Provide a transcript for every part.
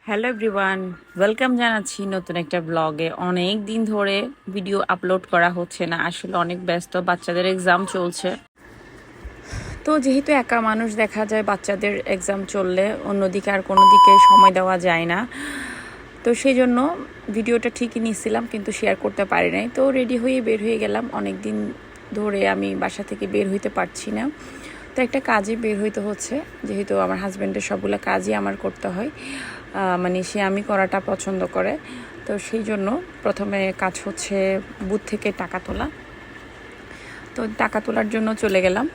Hello everyone, welcome জানাচ্ছি নতুন একটা ব্লগে। অনেক দিন ধরে ভিডিও আপলোড করা হচ্ছে না, আসলে অনেক ব্যস্ত, বাচ্চাদের এক্সাম চলছে। তো যেহেতু একা মানুষ, দেখা যায় বাচ্চাদের এক্সাম চললে অন্যদিকে আর কোনো দিকে সময় দেওয়া যায় না। তো সেই জন্য ভিডিওটা ঠিকই নিয়েছিলাম, কিন্তু শেয়ার করতে পারি নাই। তো রেডি হয়ে বের হয়ে গেলাম। অনেক দিন ধরে আমি বাসা থেকে বের হইতে পারছি না, তো একটা কাজে বের হইতে হচ্ছে। যেহেতু আমার হাজব্যান্ডের সবগুলো কাজই আমার করতে হয়, মানে সে আমি করাটা পছন্দ করে। তো সেই জন্য প্রথমে কাজ হচ্ছে বুথ থেকে টাকা তোলা। তো টাকা তোলার জন্য চলে গেলাম,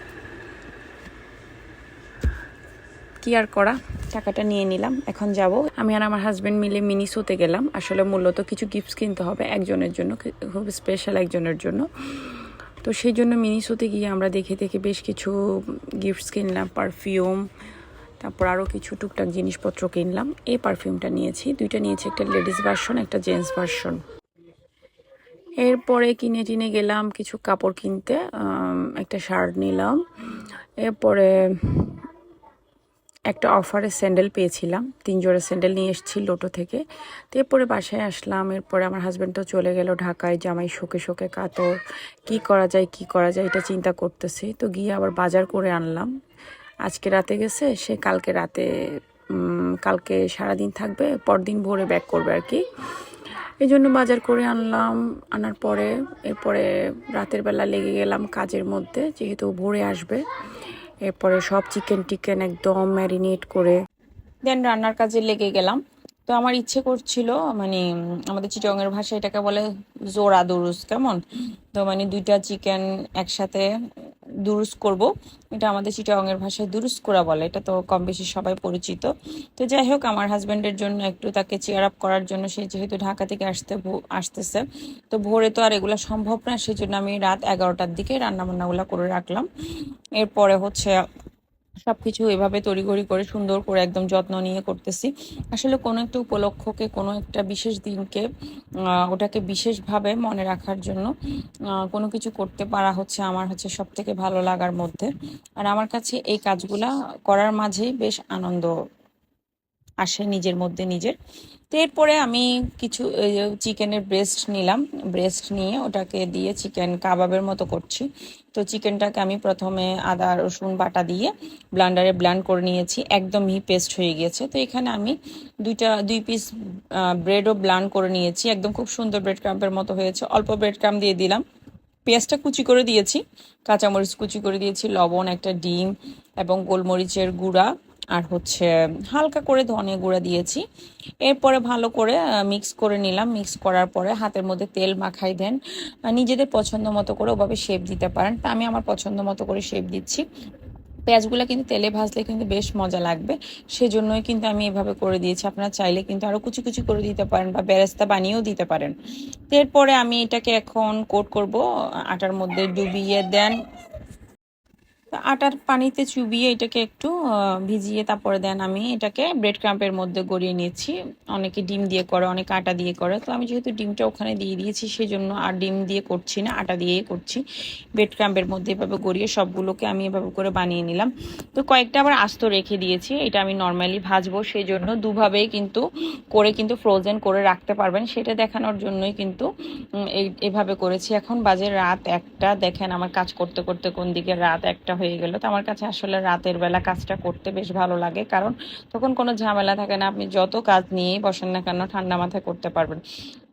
কি আর করা, টাকাটা নিয়ে নিলাম। এখন যাব, আমি আর আমার হাজব্যান্ড মিলে মিনিসোতে গেলাম। আসলে মূলত কিছু গিফটস কিনতে হবে একজনের জন্য, খুব স্পেশাল একজনের জন্য। তো সেই জন্য মিনিসোতে গিয়ে আমরা দেখে দেখে বেশ কিছু গিফটস কিনলাম, পারফিউম, তারপর আরও কিছু টুকটাক জিনিসপত্র কিনলাম। এই পারফিউমটা নিয়েছি, দুইটা নিয়েছি, একটা লেডিস ভার্সন, একটা জেন্টস ভার্সন। এরপরে কিনে টিনে গেলাম কিছু কাপড় কিনতে, একটা শার্ট নিলাম। এরপরে একটা অফারে স্যান্ডেল পেয়েছিলাম, 3 জোড়া স্যান্ডেল নিয়ে এসেছি লোটো থেকে। তো এরপরে বাসায় আসলাম। এরপরে আমার হাজব্যান্ড তো চলে গেল ঢাকায়, জামাই শোকে শোকে কাতর, কি করা যায় এটা চিন্তা করতেছি। তো গিয়ে আবার বাজার করে আনলাম। আজকে রাতে গেছে সে, কালকে রাতে কালকে সারাদিন থাকবে, পরদিন ভোরে ব্যাক করবে আর কি। এই জন্য বাজার করে আনলাম। আনার পরে এরপরে রাতের বেলা লেগে গেলাম কাজের মধ্যে, যেহেতু ভোরে আসবে। এরপরে সব চিকেন একদম ম্যারিনেট করে দেন রান্নার কাজে লেগে গেলাম। তো আমার ইচ্ছে করছিল, মানে আমাদের চিটংয়ের ভাষায় এটাকে বলে জোড়া দুরুস, কেমন? তো মানে দুইটা চিকেন একসাথে দুরুস করব। এটা আমাদের চিটংয়ের ভাষায় দুরুস করা বলে, এটা তো কম বেশি সবাই পরিচিত। তো যাই হোক, আমার হাজব্যান্ডের জন্য একটু তাকে চেয়ার আপ করার জন্য, সে যেহেতু ঢাকা থেকে আসতেছে, তো ভোরে তো আর এগুলো সম্ভব না, সেই জন্য আমি রাত 11টার দিকে রান্নাবান্নাগুলো করে রাখলাম। এরপরে হচ্ছে সবকিছু এভাবে তড়িঘড়ি করে সুন্দর করে একদম যত্ন নিয়ে করতেছি। আসলে কোনো একটা উপলক্ষকে, কোনো একটা বিশেষ দিনকে ওটাকে বিশেষভাবে মনে রাখার জন্য কোনো কিছু করতে পারা হচ্ছে আমার সব থেকে ভালো লাগার মধ্যে। আর আমার কাছে এই কাজগুলা করার মাঝেই বেশ আনন্দ আসে নিজের মধ্যে নিজের। তো এরপরে আমি কিছু চিকেনের ব্রেস্ট নিলাম, ব্রেস্ট নিয়ে ওটাকে দিয়ে চিকেন কাবাবের মতো করছি। তো চিকেনটাকে আমি প্রথমে আদা রসুন বাটা দিয়ে ব্লান্ডারে ব্লান্ড করে নিয়েছি, একদম মিহি পেস্ট হয়ে গিয়েছে। তো এখানে আমি দুই পিস ব্রেডও ব্লান্ড করে নিয়েছি, একদম খুব সুন্দর ব্রেড ক্রাম্পের মতো হয়েছে। অল্প ব্রেড ক্রাম্প দিয়ে দিলাম, পেঁয়াজটা কুচি করে দিয়েছি, কাঁচামরিচ কুচি করে দিয়েছি, লবণ, একটা ডিম এবং গোলমরিচের গুঁড়া, আর হচ্ছে হালকা করে ধনে গুঁড়া দিয়েছি। এরপরে ভালো করে মিক্স করে নিলাম। মিক্স করার পরে হাতের মধ্যে তেল মাখাই দেন, নিজেদের পছন্দ মতো করে ওভাবে শেপ দিতে পারেন। তা আমি আমার পছন্দ মতো করে শেপ দিচ্ছি। পেঁয়াজগুলো কিন্তু তেলে ভাজলে কিন্তু বেশ মজা লাগবে, সেজন্যই কিন্তু আমি এভাবে করে দিয়েছি। আপনারা চাইলে কিন্তু আরো কুচি কুচি করে দিতে পারেন বা বেরেস্তা বানিয়েও দিতে পারেন। এরপরে আমি এটাকে এখন কোট করব, আটার মধ্যে ডুবিয়ে দেন, আটার পানিতে চুবিয়ে এটাকে একটু ভিজিয়ে তারপরে দেন আমি এটাকে ব্রেড ক্রাম্পের মধ্যে গড়িয়ে নিয়েছি। অনেকে ডিম দিয়ে করে, অনেকে আটা দিয়ে করে। তো আমি যেহেতু ডিমটা ওখানে দিয়ে দিয়েছি, সেই জন্য আর ডিম দিয়ে করছি না, আটা দিয়েই করছি। ব্রেড ক্রাম্পের মধ্যে এভাবে গড়িয়ে সবগুলোকে আমি এভাবে করে বানিয়ে নিলাম। তো কয়েকটা আবার আস্ত রেখে দিয়েছি, এটা আমি নর্মালি ভাজবো, সেই জন্য দুভাবেই কিন্তু করে কিন্তু ফ্রোজেন করে রাখতে পারবেন, সেটা দেখানোর জন্যই কিন্তু এভাবে করেছি। এখন বাজে রাত 1টা, দেখেন আমার কাজ করতে করতে কোন দিকে রাত 1টা হয়ে গেল। তো আমার কাছে আসলে রাতের বেলা কাজটা করতে বেশ ভালো লাগে, কারণ তখন কোনো ঝামেলা থাকে না, আপনি যত কাজ নিয়েই বসেন না কেন ঠান্ডা মাথায় করতে পারবেন।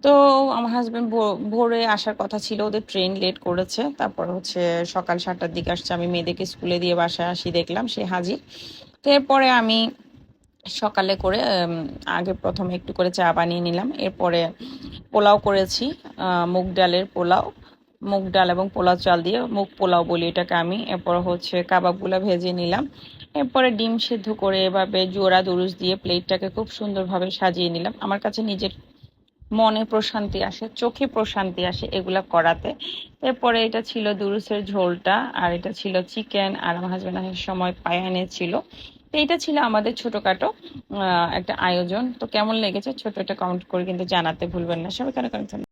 তো আমার হাজব্যান্ড ভোরে আসার কথা ছিল, ওদের ট্রেন লেট করেছে। তারপর হচ্ছে সকাল 7টার দিকে আসছে। আমি মেয়েদেরকে স্কুলে দিয়ে বাসায় আসি, দেখলাম সে হাজির। তো এরপরে আমি সকালে করে আগে প্রথমে একটু করে চা বানিয়ে নিলাম। এরপরে পোলাও করেছি, মুগ ডালের পোলাও, মুগ ডাল এবং পোলাও চাল দিয়ে মুগ পোলাও বলি এটাকে আমি। এরপর হচ্ছে কাবাবগুলো ভেজে নিলাম। এরপরে ডিম সেদ্ধ করে এভাবে জোড়া দুরুস দিয়ে প্লেটটাকে খুব সুন্দরভাবে সাজিয়ে নিলাম। আমার কাছে নিজের মনে প্রশান্তি আসে, চোখে প্রশান্তি আসে এগুলা করাতে। এরপরে এটা ছিল দুরুসের ঝোলটা, আর এটা ছিল চিকেন, আর আমার হাজব্যান্ড আসার সময় পায়ানে ছিল। তো এইটা ছিল আমাদের ছোটখাটো একটা আয়োজন। তো কেমন লেগেছে ছোট একটা কমেন্ট করে কিন্তু জানাতে ভুলবেন না। সবাইকে অনেক অনেক ধন্যবাদ।